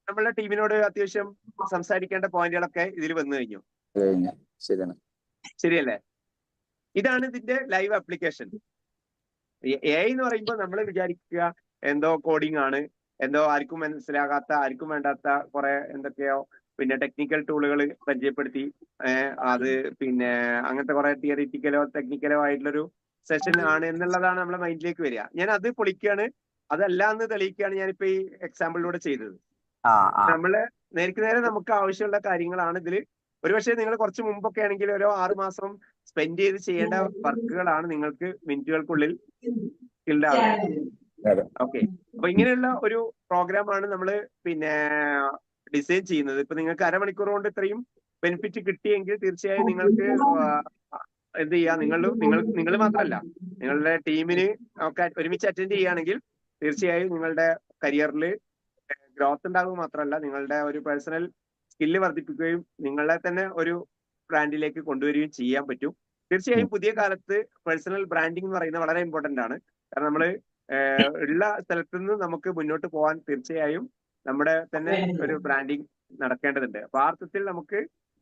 നമ്മളുടെ ടീമിനോട് അത്യാവശ്യം സംസാരിക്കേണ്ട പോയിന്റുകളൊക്കെ ഇതിൽ വന്നു കഴിഞ്ഞു. ശരിയാണ്, ശരിയല്ലേ? ഇതാണ് ഇതിന്റെ ലൈവ് ആപ്ലിക്കേഷൻ. AI എന്ന് പറയുമ്പോൾ നമ്മൾ വിചാരിക്കുക എന്തോ കോഡിംഗ് ആണ്, എന്തോ ആർക്കും മനസ്സിലാകാത്ത, ആർക്കും വേണ്ടാത്ത കുറെ എന്തൊക്കെയോ പിന്നെ ടെക്നിക്കൽ ടൂളുകൾ പരിചയപ്പെടുത്തി അത് പിന്നെ അങ്ങനത്തെ കുറെ തിയറിറ്റിക്കലോ ടെക്നിക്കലോ ആയിട്ടുള്ളൊരു സെഷൻ ആണ് എന്നുള്ളതാണ് നമ്മുടെ മൈൻഡിലേക്ക് വരിക. ഞാൻ അത് പൊളിക്കുകയാണ്, അതല്ല എന്ന് തെളിയിക്കുകയാണ് ഞാനിപ്പോ ഈ എക്സാമ്പിളിലൂടെ ചെയ്തത്. നമ്മള് നേർക്ക് നേരെ നമുക്ക് ആവശ്യമുള്ള കാര്യങ്ങളാണ് ഇതിൽ. ഒരുപക്ഷെ നിങ്ങൾ കുറച്ച് മുമ്പൊക്കെ ആണെങ്കിൽ ഓരോ 6 മാസം സ്പെൻഡ് ചെയ്ത് ചെയ്യേണ്ട വർക്കുകളാണ് നിങ്ങൾക്ക് മിനിറ്റുകൾക്കുള്ളിൽ സ്കിൽഡ് ആവുന്നത്. ഓക്കെ, അപ്പൊ ഇങ്ങനെയുള്ള ഒരു പ്രോഗ്രാമാണ് നമ്മൾ പിന്നെ ഡിസൈൻ ചെയ്യുന്നത്. ഇപ്പൊ നിങ്ങൾക്ക് അരമണിക്കൂർ കൊണ്ട് ഇത്രയും ബെനിഫിറ്റ് കിട്ടിയെങ്കിൽ തീർച്ചയായും നിങ്ങൾക്ക് എന്ത് ചെയ്യാം, നിങ്ങൾ മാത്രമല്ല നിങ്ങളുടെ ടീമിന് ഒക്കെ ഒരുമിച്ച് അറ്റൻഡ് ചെയ്യുകയാണെങ്കിൽ തീർച്ചയായും നിങ്ങളുടെ കരിയറിൽ ഗ്രോത്ത് ഉണ്ടാകുക മാത്രമല്ല നിങ്ങളുടെ ഒരു പേഴ്സണൽ സ്കില്ല് വർദ്ധിപ്പിക്കുകയും നിങ്ങളെ തന്നെ ഒരു ബ്രാൻഡിലേക്ക് കൊണ്ടുവരികയും ചെയ്യാൻ പറ്റും. തീർച്ചയായും പുതിയ കാലത്ത് പേഴ്സണൽ ബ്രാൻഡിംഗ് എന്ന് പറയുന്നത് വളരെ ഇമ്പോർട്ടന്റ് ആണ്. കാരണം നമ്മൾ ഉള്ള സ്ഥലത്ത് നിന്ന് നമുക്ക് മുന്നോട്ട് പോകാൻ തീർച്ചയായും നമ്മുടെ തന്നെ ഒരു ബ്രാൻഡിങ് നടക്കേണ്ടതുണ്ട്. അപ്പൊ ആ അർത്ഥത്തിൽ നമുക്ക്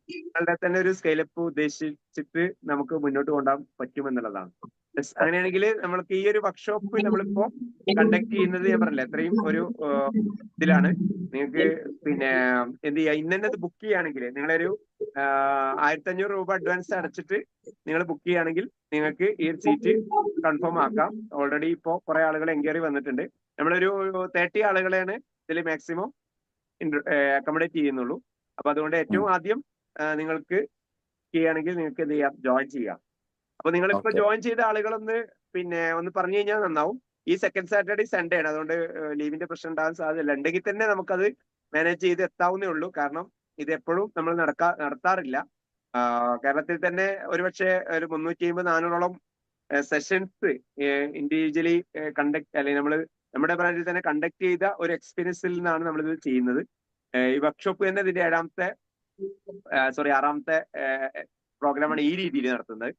നിങ്ങളുടെ തന്നെ ഒരു സ്കെയിലപ്പ് ഉദ്ദേശിച്ചിട്ട് നമുക്ക് മുന്നോട്ട് കൊണ്ടുപോകാൻ പറ്റുമെന്നുള്ളതാണ്. അങ്ങനെയാണെങ്കിൽ നമ്മൾക്ക് ഈ ഒരു വർക്ക്ഷോപ്പ് നമ്മളിപ്പോ കണ്ടക്ട് ചെയ്യുന്നത് ഞാൻ പറഞ്ഞില്ല എത്രയും ഒരു ഇതിലാണ്. നിങ്ങൾക്ക് പിന്നെ എന്ത് ചെയ്യാം, ഇന്നത് ബുക്ക് ചെയ്യുകയാണെങ്കിൽ നിങ്ങളൊരു 1500 രൂപ അഡ്വാൻസ് അടച്ചിട്ട് നിങ്ങൾ ബുക്ക് ചെയ്യുകയാണെങ്കിൽ നിങ്ങൾക്ക് ഈ ഒരു സീറ്റ് കൺഫേം ആക്കാം. ഓൾറെഡി ഇപ്പോൾ കുറെ ആളുകൾ എൻക്വയറി വന്നിട്ടുണ്ട്. നമ്മളൊരു 30 ആളുകളെയാണ് ഇതിൽ മാക്സിമം അക്കോമഡേറ്റ് ചെയ്യുന്നുള്ളൂ. അപ്പൊ അതുകൊണ്ട് ഏറ്റവും ആദ്യം നിങ്ങൾക്ക് ചെയ്യുകയാണെങ്കിൽ നിങ്ങൾക്ക് എന്ത് ചെയ്യാം, ജോയിൻ ചെയ്യാം. അപ്പൊ നിങ്ങളിപ്പോ ജോയിൻ ചെയ്ത ആളുകളൊന്ന് പിന്നെ ഒന്ന് പറഞ്ഞു കഴിഞ്ഞാൽ നന്നാവും. ഈ സെക്കൻഡ് സാറ്റർഡേ സൺഡേ ആണ്, അതുകൊണ്ട് ലീവിന്റെ പ്രശ്നം ഉണ്ടാകാൻ സാധ്യതയില്ല. ഉണ്ടെങ്കിൽ തന്നെ നമുക്കത് മാനേജ് ചെയ്ത് എത്താവുന്നേ ഉള്ളൂ. കാരണം ഇത് എപ്പോഴും നമ്മൾ നടത്താറില്ല. കേരളത്തിൽ തന്നെ ഒരുപക്ഷെ ഒരു 350-400ഓളം സെഷൻസ് ഇൻഡിവിജ്വലി കണ്ടക്ട് അല്ലെങ്കിൽ നമ്മുടെ ബ്രാൻഡിൽ തന്നെ കണ്ടക്ട് ചെയ്ത ഒരു എക്സ്പീരിയൻസിൽ നിന്നാണ് നമ്മളിത് ചെയ്യുന്നത്. ഈ വർക്ക്ഷോപ്പ് തന്നെ ഇതിന്റെ 6ാമത്തെ പ്രോഗ്രാമാണ് ഈ രീതിയിൽ നടത്തുന്നത്.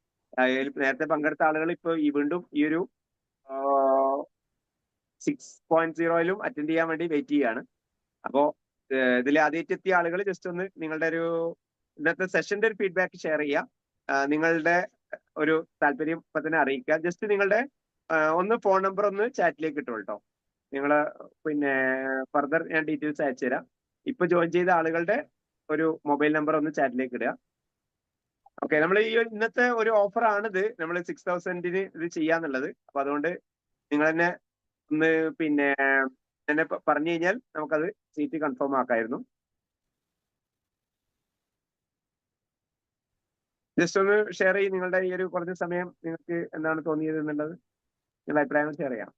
നേരത്തെ പങ്കെടുത്ത ആളുകൾ ഇപ്പൊ വീണ്ടും ഈ ഒരു 6.0യിലും അറ്റൻഡ് ചെയ്യാൻ വേണ്ടി വെയിറ്റ് ചെയ്യാണ്. അപ്പോ ഇതിൽ ആദ്യമായിട്ട് എത്തിയ ആളുകൾ ജസ്റ്റ് ഒന്ന് നിങ്ങളുടെ ഒരു ഇന്നത്തെ സെഷന്റെ ഒരു ഫീഡ്ബാക്ക് ഷെയർ ചെയ്യുക. നിങ്ങളുടെ ഒരു താല്പര്യം ഇപ്പൊ തന്നെ അറിയിക്കുക. ജസ്റ്റ് നിങ്ങളുടെ ഒന്ന് ഫോൺ നമ്പർ ഒന്ന് ചാറ്റിലേക്ക് ഇട്ടു കേട്ടോ. നിങ്ങൾ പിന്നെ ഫർദർ ഞാൻ ഡീറ്റെയിൽസ് അയച്ചു തരാം. ഇപ്പൊ ജോയിൻ ചെയ്ത ആളുകളുടെ ഒരു മൊബൈൽ നമ്പർ ഒന്ന് ചാറ്റിലേക്ക് ഇടുക. ഓക്കെ, നമ്മൾ ഈ ഇന്നത്തെ ഒരു ഓഫർ ആണിത്. നമ്മൾ 6000-ന് ഇത് ചെയ്യാന്നുള്ളത്. അപ്പൊ അതുകൊണ്ട് നിങ്ങൾ തന്നെ ഒന്ന് പിന്നെ എന്നെ പറഞ്ഞു കഴിഞ്ഞാൽ നമുക്കത് സീറ്റ് കൺഫേം ആക്കായിരുന്നു. ജസ്റ്റ് ഒന്ന് ഷെയർ ചെയ്യും നിങ്ങളുടെ ഈ ഒരു കുറഞ്ഞ സമയം നിങ്ങൾക്ക് എന്താണ് തോന്നിയത് എന്നുള്ളത് നിങ്ങളുടെ അഭിപ്രായം ഷെയർ ചെയ്യാം.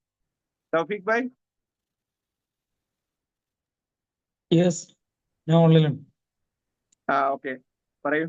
തൗഫീഖ് ഭായ്. യെസ്, ഞാൻ ഓൺലൈനിലാണ്. ഓക്കെ, പറയൂ.